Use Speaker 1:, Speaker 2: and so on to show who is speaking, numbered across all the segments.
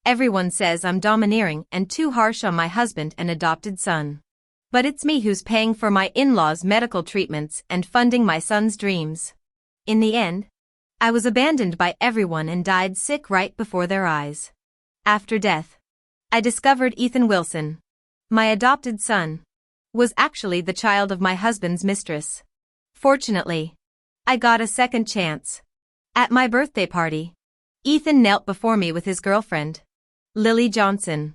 Speaker 1: Everyone says I'm domineering and too harsh on my husband and adopted son. But it's me who's paying for my in-laws' medical treatments and funding my son's dreams. In the end, I was abandoned by everyone and died sick right before their eyes. After death, I discovered Ethan Wilson, my adopted son, was actually the child of my husband's mistress. Fortunately, I got a second chance. At my birthday party, Ethan knelt before me with his girlfriend, Lily Johnson.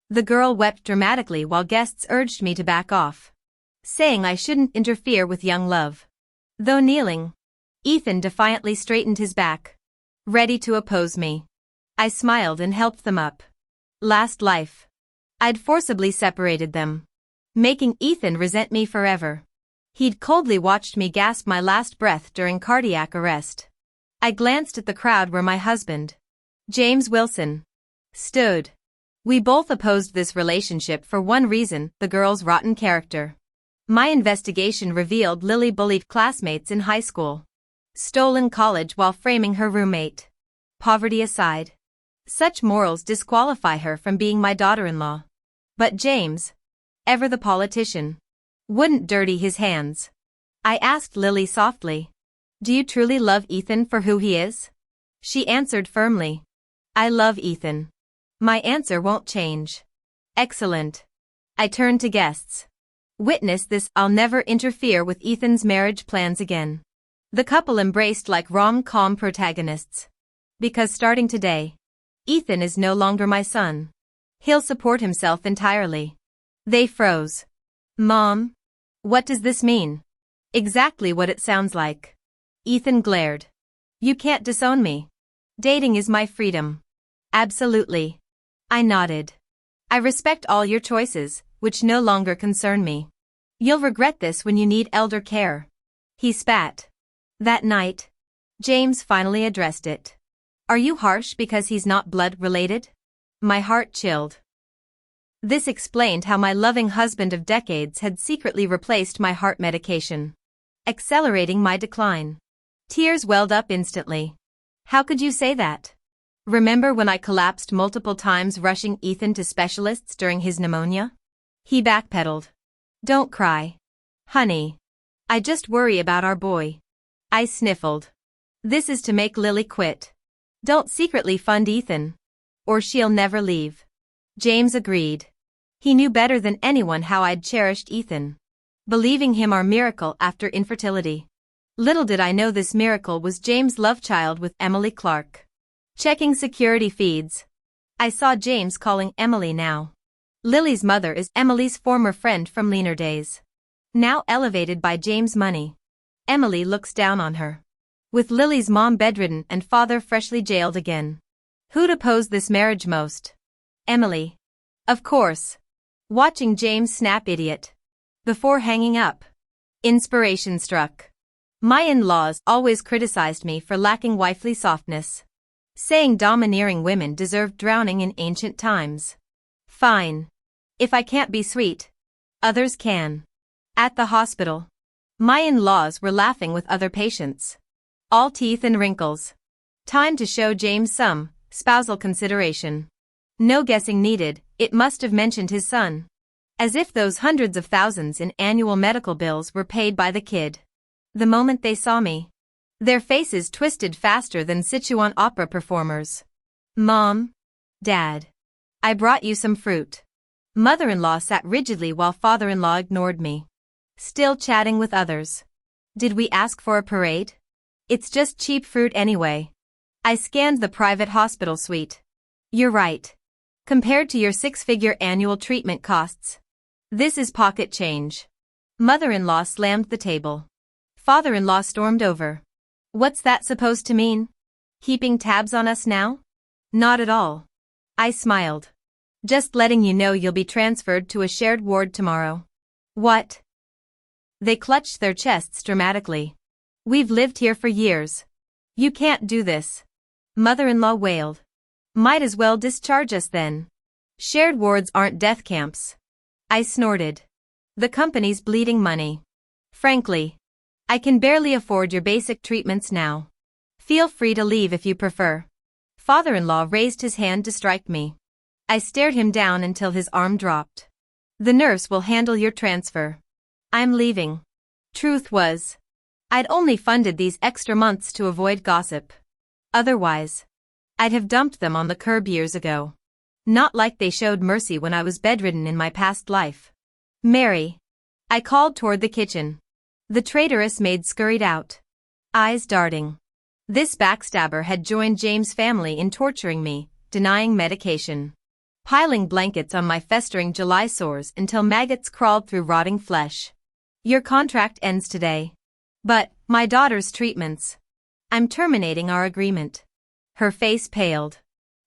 Speaker 1: The girl wept dramatically while guests urged me to back off, saying I shouldn't interfere with young love. Though kneeling, Ethan defiantly straightened his back, ready to oppose me. I smiled and helped them up. Last life, I'd forcibly separated them, making Ethan resent me forever. He'd coldly watched me gasp my last breath during cardiac arrest. I glanced at the crowd where my husband, James Wilson, stood. We both opposed this relationship for one reason: the girl's rotten character. My investigation revealed Lily bullied classmates in high school, stole in college while framing her roommate. Poverty aside, such morals disqualify her from being my daughter-in-law. But James, ever the politician, wouldn't dirty his hands. I asked Lily softly, "Do you truly love Ethan for who he is?" She answered firmly, "I love Ethan. My answer won't change." Excellent. I turned to guests. Witness this: I'll never interfere with Ethan's marriage plans again. The couple embraced like rom-com protagonists. Because starting today, Ethan is no longer my son. He'll support himself entirely. They froze. "Mom, what does this mean?" "Exactly what it sounds like." Ethan glared. "You can't disown me. Dating is my freedom." "Absolutely." I nodded. "I respect all your choices, which no longer concern me. You'll regret this when you need elder care." He spat. That night, James finally addressed it. "Are you harsh because he's not blood-related?" My heart chilled. This explained how my loving husband of decades had secretly replaced my heart medication, accelerating my decline. Tears welled up instantly. "How could you say that? Remember when I collapsed multiple times rushing Ethan to specialists during his pneumonia?" He backpedaled. "Don't cry, honey. I just worry about our boy." I sniffled. "This is to make Lily quit. Don't secretly fund Ethan, or she'll never leave." James agreed. He knew better than anyone how I'd cherished Ethan, believing him our miracle after infertility. Little did I know this miracle was James' love child with Emily Clark. Checking security feeds, I saw James calling Emily now. Lily's mother is Emily's former friend from leaner days. Now elevated by James' money, Emily looks down on her. With Lily's mom bedridden and father freshly jailed again, who'd oppose this marriage most? Emily. Of course. Watching James snap idiot. Before hanging up, inspiration struck. My in-laws always criticized me for lacking wifely softness, saying domineering women deserved drowning in ancient times. Fine. If I can't be sweet, others can. At the hospital, my in-laws were laughing with other patients, all teeth and wrinkles. Time to show James some spousal consideration. No guessing needed, it must have mentioned his son. As if those hundreds of thousands in annual medical bills were paid by the kid. The moment they saw me, their faces twisted faster than Sichuan opera performers. "Mom, Dad, I brought you some fruit." Mother-in-law sat rigidly while father-in-law ignored me, still chatting with others. Did we ask for a parade? It's just cheap fruit anyway. I scanned the private hospital suite. You're right. Compared to your six-figure annual treatment costs, this is pocket change. Mother-in-law slammed the table. Father-in-law stormed over. What's that supposed to mean? Keeping tabs on us now? Not at all. I smiled. Just letting you know you'll be transferred to a shared ward tomorrow. What? They clutched their chests dramatically. We've lived here for years. You can't do this. Mother-in-law wailed. Might as well discharge us then. Shared wards aren't death camps. I snorted. The company's bleeding money. Frankly, I can barely afford your basic treatments now. Feel free to leave if you prefer. father-in-law raised his hand to strike me. I stared him down until his arm dropped. The nurse will handle your transfer. I'm leaving. Truth was, I'd only funded these extra months to avoid gossip. Otherwise, I'd have dumped them on the curb years ago. Not like they showed mercy when I was bedridden in my past life. Mary. I called toward the kitchen. The traitorous maid scurried out, eyes darting. This backstabber had joined James' family in torturing me, denying medication, piling blankets on my festering July sores until maggots crawled through rotting flesh. Your contract ends today. But, my daughter's treatments. I'm terminating our agreement. Her face paled.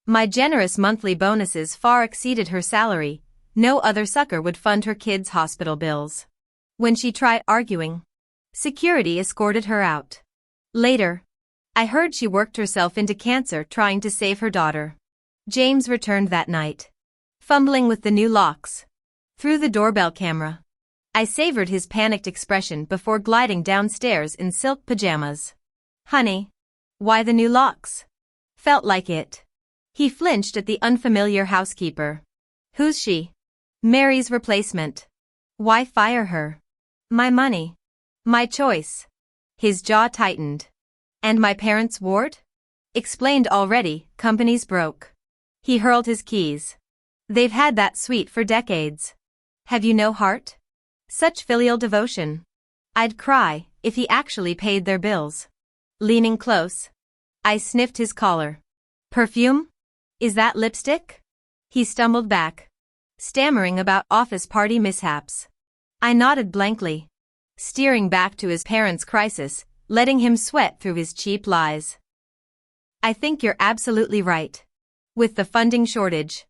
Speaker 1: My generous monthly bonuses far exceeded her salary. No other sucker would fund her kids' hospital bills. When she tried arguing, security escorted her out. Later, I heard she worked herself into cancer trying to save her daughter. James returned that night, fumbling with the new locks. Through the doorbell camera, I savored his panicked expression before gliding downstairs in silk pajamas. Honey, why the new locks? Felt like it. He flinched at the unfamiliar housekeeper. Who's she? Mary's replacement. Why fire her? My money. My choice. His jaw tightened. And my parents' ward? Explained already, company's broke. He hurled his keys. They've had that suite for decades. Have you no heart? Such filial devotion. I'd cry if he actually paid their bills. Leaning close, I sniffed his collar. Perfume? Is that lipstick? He stumbled back, stammering about office party mishaps. I nodded blankly, steering back to his parents' crisis, letting him sweat through his cheap lies. I think you're absolutely right. With the funding shortage,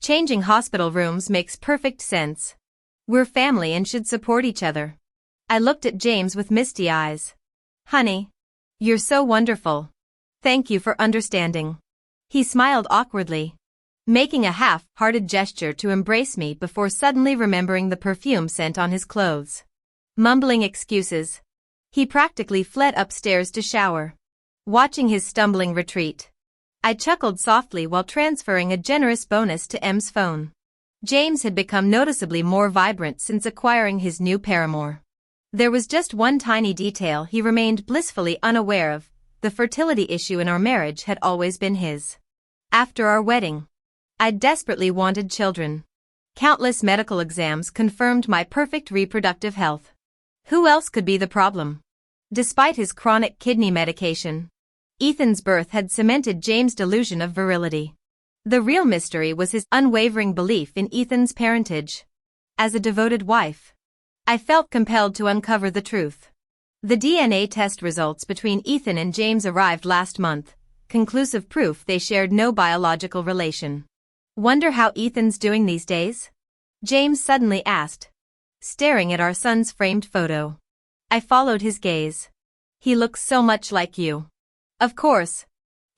Speaker 1: changing hospital rooms makes perfect sense. We're family and should support each other. I looked at James with misty eyes. Honey, you're so wonderful. Thank you for understanding. He smiled awkwardly, making a half-hearted gesture to embrace me before suddenly remembering the perfume scent on his clothes. Mumbling excuses, he practically fled upstairs to shower. Watching his stumbling retreat, I chuckled softly while transferring a generous bonus to M's phone. James had become noticeably more vibrant since acquiring his new paramour. There was just one tiny detail he remained blissfully unaware of: the fertility issue in our marriage had always been his. After our wedding, I'd desperately wanted children. Countless medical exams confirmed my perfect reproductive health. Who else could be the problem? Despite his chronic kidney medication, Ethan's birth had cemented James' delusion of virility. The real mystery was his unwavering belief in Ethan's parentage. As a devoted wife, I felt compelled to uncover the truth. The DNA test results between Ethan and James arrived last month, conclusive proof they shared no biological relation. Wonder how Ethan's doing these days? James suddenly asked, staring at our son's framed photo. I followed his gaze. He looks so much like you. Of course.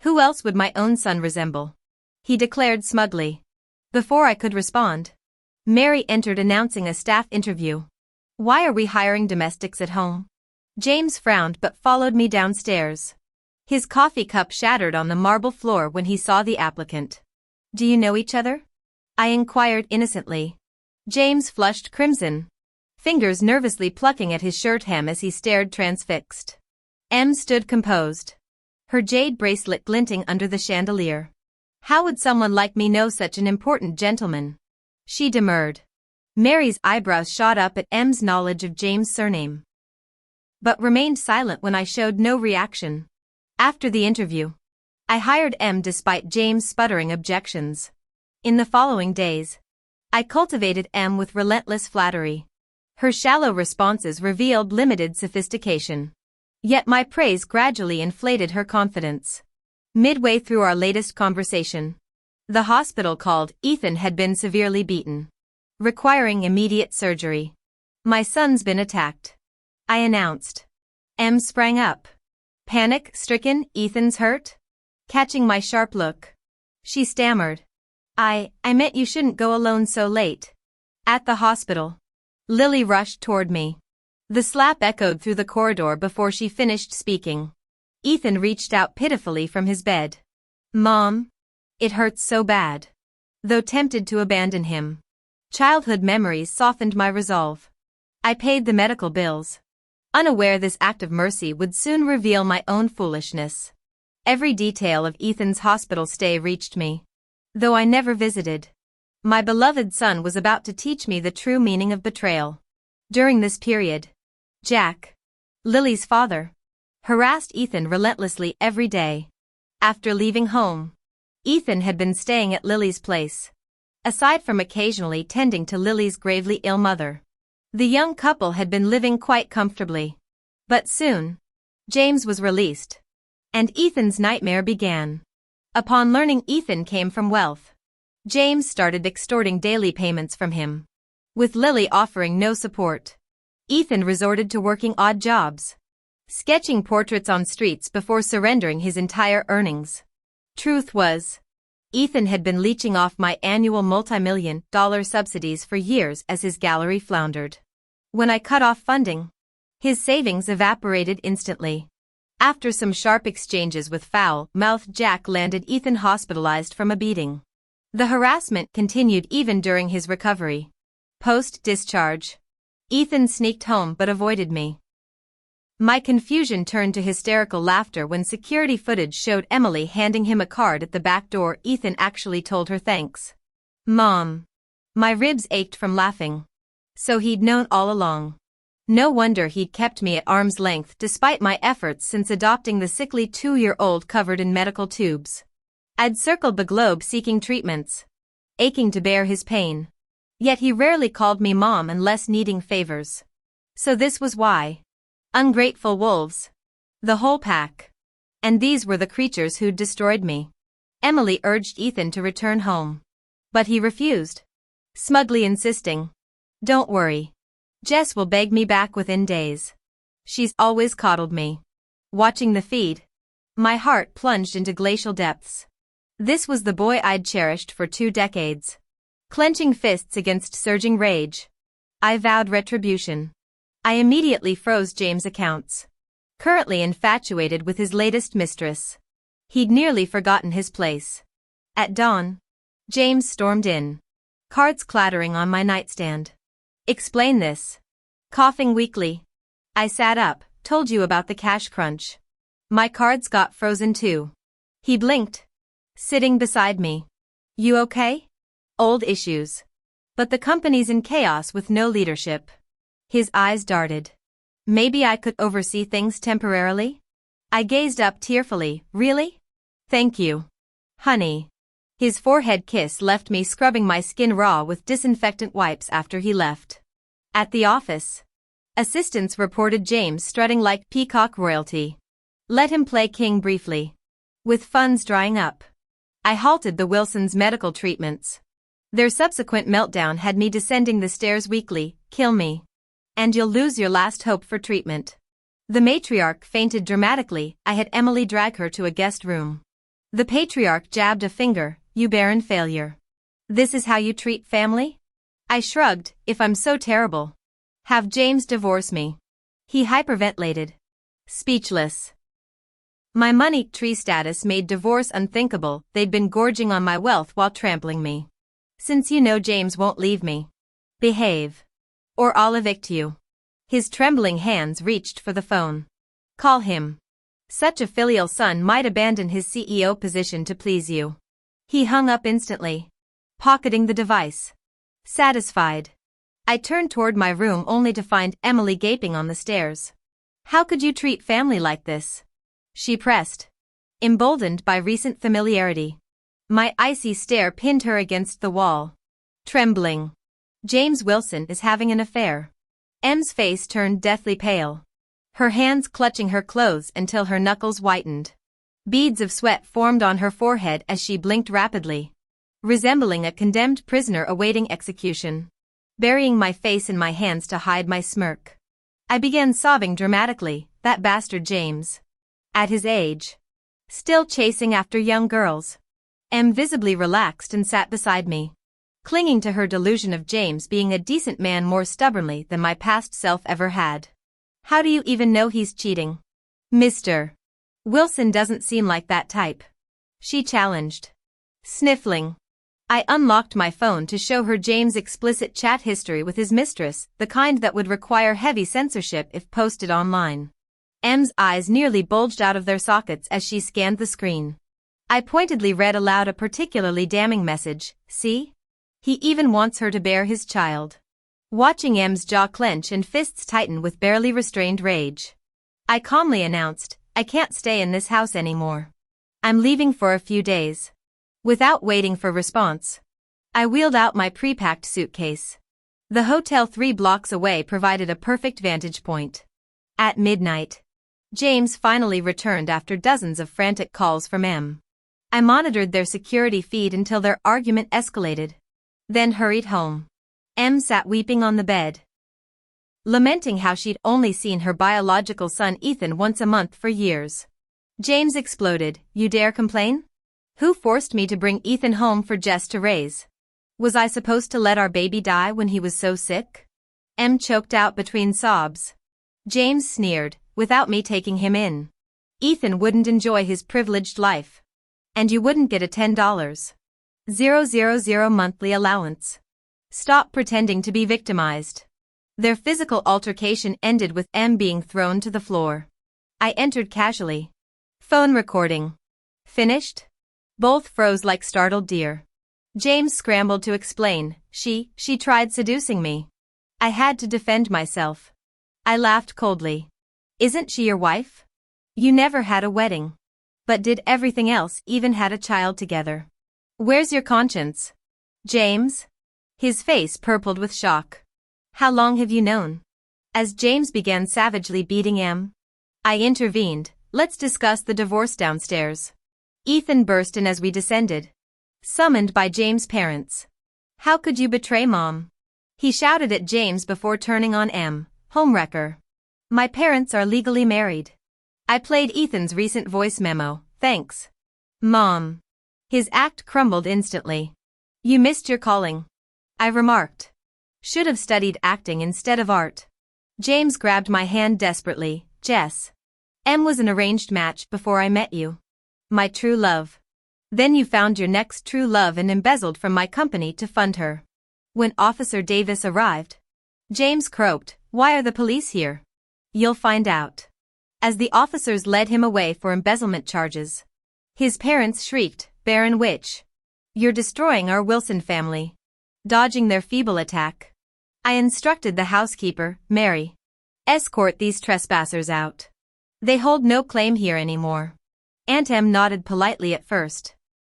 Speaker 1: Who else would my own son resemble? He declared smugly. Before I could respond, Mary entered announcing a staff interview. Why are we hiring domestics at home? James frowned but followed me downstairs. His coffee cup shattered on the marble floor when he saw the applicant. Do you know each other? I inquired innocently. James flushed crimson, fingers nervously plucking at his shirt hem as he stared transfixed. M stood composed, her jade bracelet glinting under the chandelier. How would someone like me know such an important gentleman? She demurred. Mary's eyebrows shot up at M's knowledge of James' surname, but remained silent when I showed no reaction. After the interview, I hired M despite James' sputtering objections. In the following days, I cultivated M with relentless flattery. Her shallow responses revealed limited sophistication. Yet my praise gradually inflated her confidence. Midway through our latest conversation, the hospital called. Ethan had been severely beaten, requiring immediate surgery. My son's been attacked, I announced. M sprang up, panic-stricken. Ethan's hurt? Catching my sharp look, she stammered. I meant you shouldn't go alone so late. At the hospital. Lily rushed toward me. The slap echoed through the corridor before she finished speaking. Ethan reached out pitifully from his bed. Mom. It hurts so bad. Though tempted to abandon him, childhood memories softened my resolve. I paid the medical bills, unaware this act of mercy would soon reveal my own foolishness. Every detail of Ethan's hospital stay reached me, though I never visited. My beloved son was about to teach me the true meaning of betrayal. During this period, Jack, Lily's father, harassed Ethan relentlessly every day. After leaving home, Ethan had been staying at Lily's place, aside from occasionally tending to Lily's gravely ill mother. The young couple had been living quite comfortably. But soon, James was released, and Ethan's nightmare began. Upon learning Ethan came from wealth, James started extorting daily payments from him. With Lily offering no support, Ethan resorted to working odd jobs, sketching portraits on streets before surrendering his entire earnings. Truth was, Ethan had been leeching off my annual multi-million-dollar subsidies for years as his gallery floundered. When I cut off funding, his savings evaporated instantly. After some sharp exchanges with foul-mouthed Jack landed Ethan hospitalized from a beating. The harassment continued even during his recovery. Post-discharge, Ethan sneaked home but avoided me. My confusion turned to hysterical laughter when security footage showed Emily handing him a card at the back door. Ethan actually told her thanks. Mom. My ribs ached from laughing. So he'd known all along. No wonder he'd kept me at arm's length despite my efforts since adopting the sickly 2-year-old covered in medical tubes. I'd circled the globe seeking treatments, aching to bear his pain. Yet he rarely called me mom unless needing favors. So this was why. Ungrateful wolves. The whole pack. And these were the creatures who'd destroyed me. Emily urged Ethan to return home. But he refused, smugly insisting, "Don't worry. Jess will beg me back within days. She's always coddled me." Watching the feed, my heart plunged into glacial depths. This was the boy I'd cherished for 2 decades. Clenching fists against surging rage, I vowed retribution. I immediately froze James' accounts. Currently infatuated with his latest mistress, he'd nearly forgotten his place. At dawn, James stormed in, cards clattering on my nightstand. "Explain this." Coughing weakly, I sat up. "Told you about the cash crunch. My cards got frozen too." He blinked, sitting beside me. "You okay?" "Old issues. But the company's in chaos with no leadership." His eyes darted. "Maybe I could oversee things temporarily?" I gazed up tearfully. "Really? Thank you, honey." His forehead kiss left me scrubbing my skin raw with disinfectant wipes after he left. At the office, assistants reported James strutting like peacock royalty. Let him play king briefly. With funds drying up, I halted the Wilsons' medical treatments. Their subsequent meltdown had me descending the stairs weekly. "Kill me, and you'll lose your last hope for treatment." The matriarch fainted dramatically. I had Emily drag her to a guest room. The patriarch jabbed a finger. "You barren failure. This is how you treat family?" I shrugged. "If I'm so terrible, have James divorce me." He hyperventilated, speechless. My money tree status made divorce unthinkable. They'd been gorging on my wealth while trampling me. "Since you know James won't leave me, behave, or I'll evict you." His trembling hands reached for the phone. "Call him. Such a filial son might abandon his CEO position to please you." He hung up instantly, pocketing the device. Satisfied, I turned toward my room only to find Emily gaping on the stairs. "How could you treat family like this?" she pressed, emboldened by recent familiarity. My icy stare pinned her against the wall. Trembling. "James Wilson is having an affair." Em's face turned deathly pale, her hands clutching her clothes until her knuckles whitened. Beads of sweat formed on her forehead as she blinked rapidly, resembling a condemned prisoner awaiting execution. Burying my face in my hands to hide my smirk, I began sobbing dramatically. That bastard James. At his age, still chasing after young girls. Em visibly relaxed and sat beside me, clinging to her delusion of James being a decent man more stubbornly than my past self ever had. "How do you even know he's cheating?" "Mr. Wilson doesn't seem like that type." she challenged. Sniffling. I unlocked my phone to show her James' explicit chat history with his mistress, the kind that would require heavy censorship if posted online. M's eyes nearly bulged out of their sockets as she scanned the screen. I pointedly read aloud a particularly damning message. See? He even wants her to bear his child. Watching M's jaw clench and fists tighten with barely restrained rage, I calmly announced, I can't stay in this house anymore. I'm leaving for a few days. Without waiting for response, I wheeled out my pre-packed suitcase. The hotel 3 blocks away provided a perfect vantage point. At midnight, James finally returned after dozens of frantic calls from M. I monitored their security feed until their argument escalated, then hurried home. M sat weeping on the bed, lamenting how she'd only seen her biological son Ethan once a month for years. James exploded, You dare complain? Who forced me to bring Ethan home for Jess to raise? Was I supposed to let our baby die when he was so sick? M choked out between sobs. James sneered, Without me taking him in, Ethan wouldn't enjoy his privileged life. And you wouldn't get a $10,000 monthly allowance. Stop pretending to be victimized. Their physical altercation ended with M being thrown to the floor. I entered casually. Phone recording. Finished? Both froze like startled deer. James scrambled to explain, She tried seducing me. I had to defend myself. I laughed coldly. Isn't she your wife? You never had a wedding. But did everything else, even had a child together. Where's your conscience? James? His face purpled with shock. How long have you known? As James began savagely beating M, I intervened, Let's discuss the divorce downstairs. Ethan burst in as we descended, summoned by James' parents. How could you betray Mom? He shouted at James before turning on M, Homewrecker. My parents are legally married. I played Ethan's recent voice memo, thanks. Mom. His act crumbled instantly. You missed your calling, I remarked. Should have studied acting instead of art. James grabbed my hand desperately, Jess. M was an arranged match before I met you. My true love. Then you found your next true love and embezzled from my company to fund her. When Officer Davis arrived, James croaked, Why are the police here? You'll find out. As the officers led him away for embezzlement charges, his parents shrieked, Barren witch. You're destroying our Wilson family. Dodging their feeble attack, I instructed the housekeeper, Mary. Escort these trespassers out. They hold no claim here anymore. Aunt M nodded politely at first,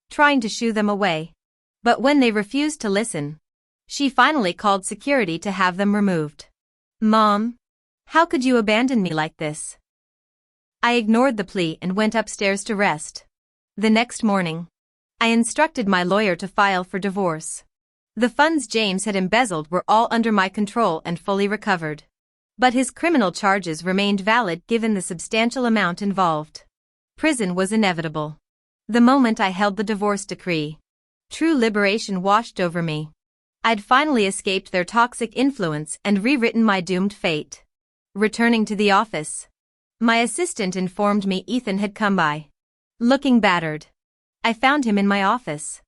Speaker 1: trying to shoo them away. But when they refused to listen, she finally called security to have them removed. Mom, how could you abandon me like this? I ignored the plea and went upstairs to rest. The next morning, I instructed my lawyer to file for divorce. The funds James had embezzled were all under my control and fully recovered. But his criminal charges remained valid given the substantial amount involved. Prison was inevitable. The moment I held the divorce decree, true liberation washed over me. I'd finally escaped their toxic influence and rewritten my doomed fate. Returning to the office, my assistant informed me Ethan had come by, looking battered. I found him in my office.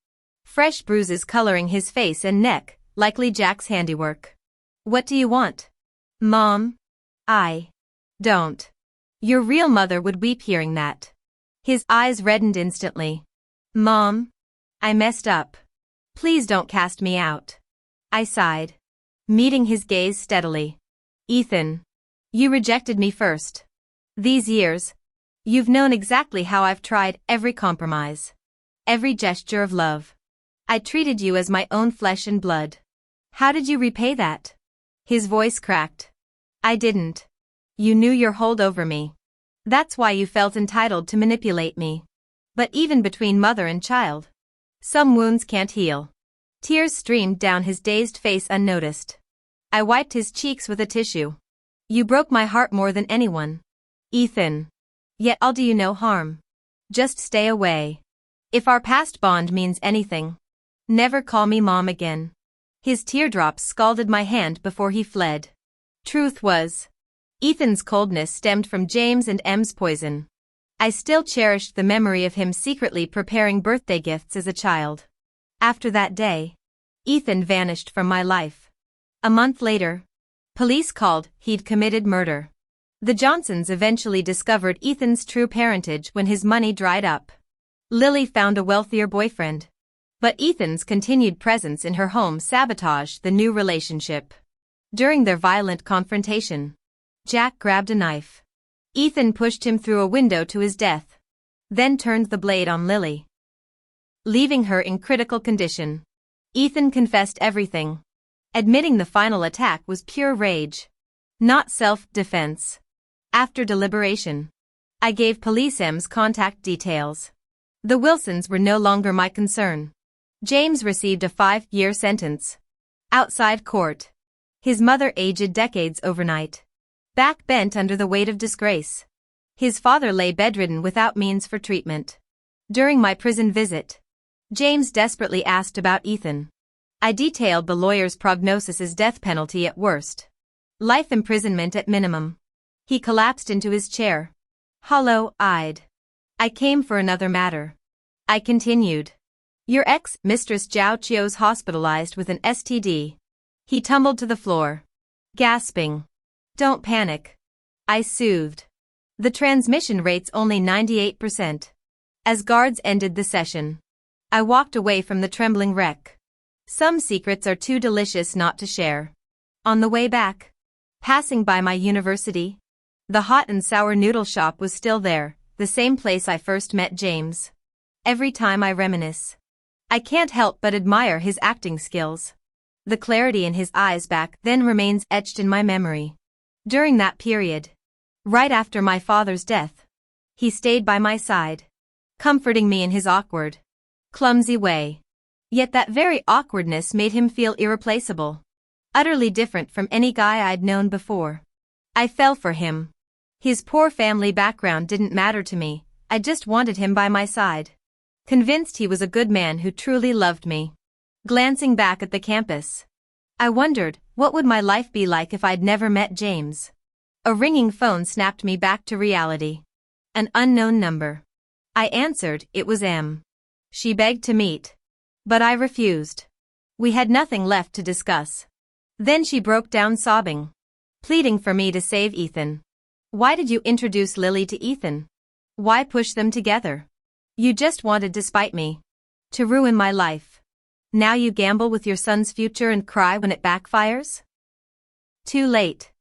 Speaker 1: Fresh bruises coloring his face and neck, likely Jack's handiwork. What do you want? Mom? I don't. Your real mother would weep hearing that. His eyes reddened instantly. Mom? I messed up. Please don't cast me out. I sighed, meeting his gaze steadily. Ethan, you rejected me first. These years, you've known exactly how I've tried every compromise, every gesture of love. I treated you as my own flesh and blood. How did you repay that? His voice cracked. I didn't. You knew your hold over me. That's why you felt entitled to manipulate me. But even between mother and child, some wounds can't heal. Tears streamed down his dazed face unnoticed. I wiped his cheeks with a tissue. You broke my heart more than anyone, Ethan. Yet I'll do you no harm. Just stay away. If our past bond means anything, never call me Mom again. His teardrops scalded my hand before he fled. Truth was, Ethan's coldness stemmed from James and M's poison. I still cherished the memory of him secretly preparing birthday gifts as a child. After that day, Ethan vanished from my life. A month later, police called he'd committed murder. The Johnsons eventually discovered Ethan's true parentage when his money dried up. Lily found a wealthier boyfriend. But Ethan's continued presence in her home sabotaged the new relationship. During their violent confrontation, Jack grabbed a knife. Ethan pushed him through a window to his death, then turned the blade on Lily, leaving her in critical condition. Ethan confessed everything, admitting the final attack was pure rage, not self-defense. After deliberation, I gave police M's contact details. The Wilsons were no longer my concern. James received a 5-year sentence. Outside court, his mother aged decades overnight, back bent under the weight of disgrace. His father lay bedridden without means for treatment. During my prison visit, James desperately asked about Ethan. I detailed the lawyer's prognosis as death penalty at worst, life imprisonment at minimum. He collapsed into his chair, hollow-eyed. I came for another matter. I continued. Your ex-mistress Zhao Qiu's hospitalized with an STD. He tumbled to the floor, gasping. Don't panic. I soothed. The transmission rate's only 98%. As guards ended the session, I walked away from the trembling wreck. Some secrets are too delicious not to share. On the way back, passing by my university, the hot and sour noodle shop was still there, the same place I first met James. Every time I reminisce, I can't help but admire his acting skills. The clarity in his eyes back then remains etched in my memory. During that period, right after my father's death, he stayed by my side, comforting me in his awkward, clumsy way. Yet that very awkwardness made him feel irreplaceable, utterly different from any guy I'd known before. I fell for him. His poor family background didn't matter to me, I just wanted him by my side. Convinced he was a good man who truly loved me. Glancing back at the campus, I wondered, what would my life be like if I'd never met James? A ringing phone snapped me back to reality. An unknown number. I answered, it was M. She begged to meet. But I refused. We had nothing left to discuss. Then she broke down sobbing, pleading for me to save Ethan. Why did you introduce Lily to Ethan? Why push them together? You just wanted to spite me. To ruin my life. Now you gamble with your son's future and cry when it backfires? Too late.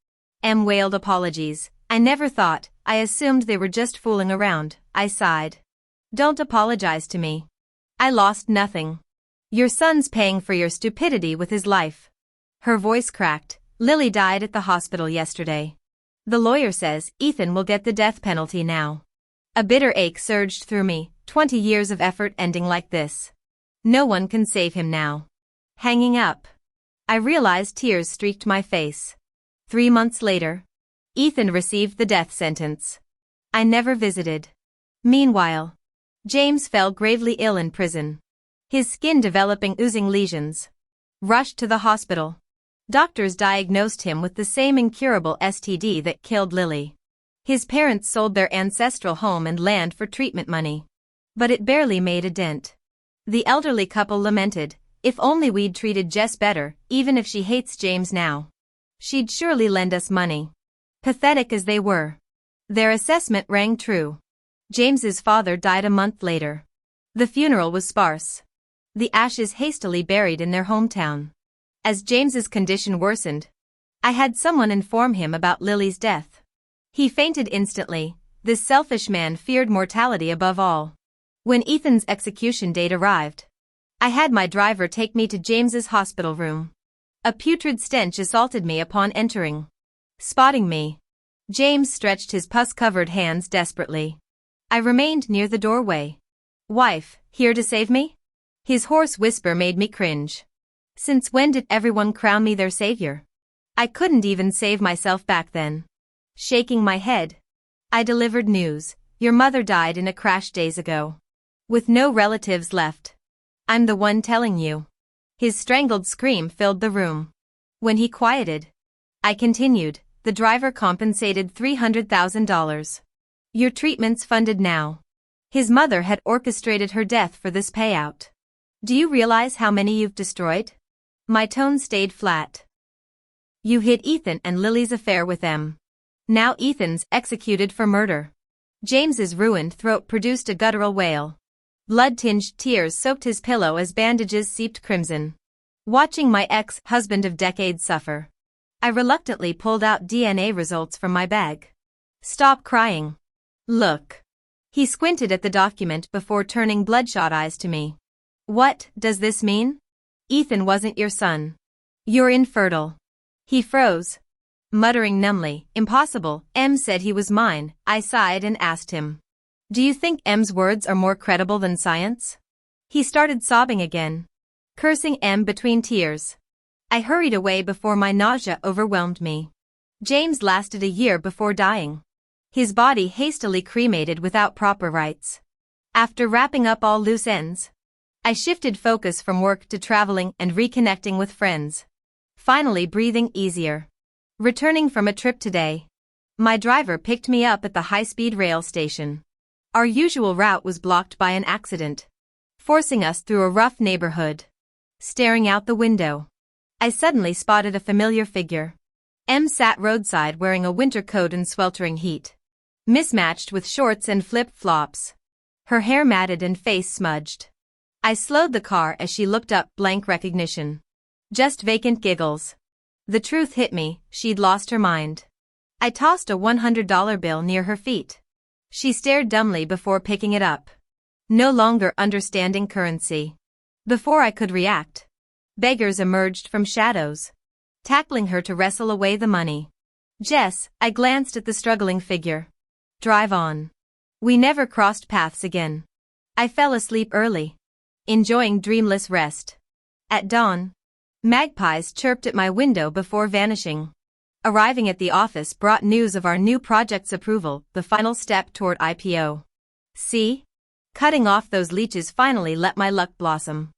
Speaker 1: M wailed apologies. I never thought, I assumed they were just fooling around, I sighed. Don't apologize to me. I lost nothing. Your son's paying for your stupidity with his life. Her voice cracked. Lily died at the hospital yesterday. The lawyer says Ethan will get the death penalty now. A bitter ache surged through me, 20 years of effort ending like this. No one can save him now. Hanging up, I realized tears streaked my face. 3 months later, Ethan received the death sentence. I never visited. Meanwhile, James fell gravely ill in prison. His skin developing oozing lesions. Rushed to the hospital. Doctors diagnosed him with the same incurable STD that killed Lily. His parents sold their ancestral home and land for treatment money. But it barely made a dent. The elderly couple lamented, if only we'd treated Jess better, even if she hates James now. She'd surely lend us money. Pathetic as they were, their assessment rang true. James's father died a month later. The funeral was sparse. The ashes hastily buried in their hometown. As James's condition worsened, I had someone inform him about Lily's death. He fainted instantly. This selfish man feared mortality above all. When Ethan's execution date arrived, I had my driver take me to James's hospital room. A putrid stench assaulted me upon entering. Spotting me, James stretched his pus-covered hands desperately. I remained near the doorway. Wife, here to save me? His hoarse whisper made me cringe. Since when did everyone crown me their savior? I couldn't even save myself back then. Shaking my head, I delivered news. Your mother died in a crash days ago. With no relatives left. I'm the one telling you. His strangled scream filled the room. When he quieted, I continued, the driver compensated $300,000. Your treatment's funded now. His mother had orchestrated her death for this payout. Do you realize how many you've destroyed? My tone stayed flat. You hid Ethan and Lily's affair with them. Now Ethan's executed for murder. James's ruined throat produced a guttural wail. Blood-tinged tears soaked his pillow as bandages seeped crimson. Watching my ex-husband of decades suffer, I reluctantly pulled out DNA results from my bag. Stop crying. Look. He squinted at the document before turning bloodshot eyes to me. What does this mean? Ethan wasn't your son. You're infertile. He froze. Muttering numbly, impossible, M said he was mine. I sighed and asked him. Do you think M's words are more credible than science? He started sobbing again, cursing M between tears. I hurried away before my nausea overwhelmed me. James lasted a year before dying. His body hastily cremated without proper rites. After wrapping up all loose ends, I shifted focus from work to traveling and reconnecting with friends. Finally breathing easier. Returning from a trip today, my driver picked me up at the high-speed rail station. Our usual route was blocked by an accident, forcing us through a rough neighborhood. Staring out the window, I suddenly spotted a familiar figure. M sat roadside wearing a winter coat in sweltering heat, mismatched with shorts and flip-flops. Her hair matted and face smudged. I slowed the car as she looked up, blank recognition. Just vacant giggles. The truth hit me, she'd lost her mind. I tossed a $100 bill near her feet. She stared dumbly before picking it up, no longer understanding currency. Before I could react, beggars emerged from shadows, tackling her to wrestle away the money. Jess, I glanced at the struggling figure. Drive on. We never crossed paths again. I fell asleep early, enjoying dreamless rest. At dawn, magpies chirped at my window before vanishing. Arriving at the office brought news of our new project's approval, the final step toward IPO. See? Cutting off those leeches finally let my luck blossom.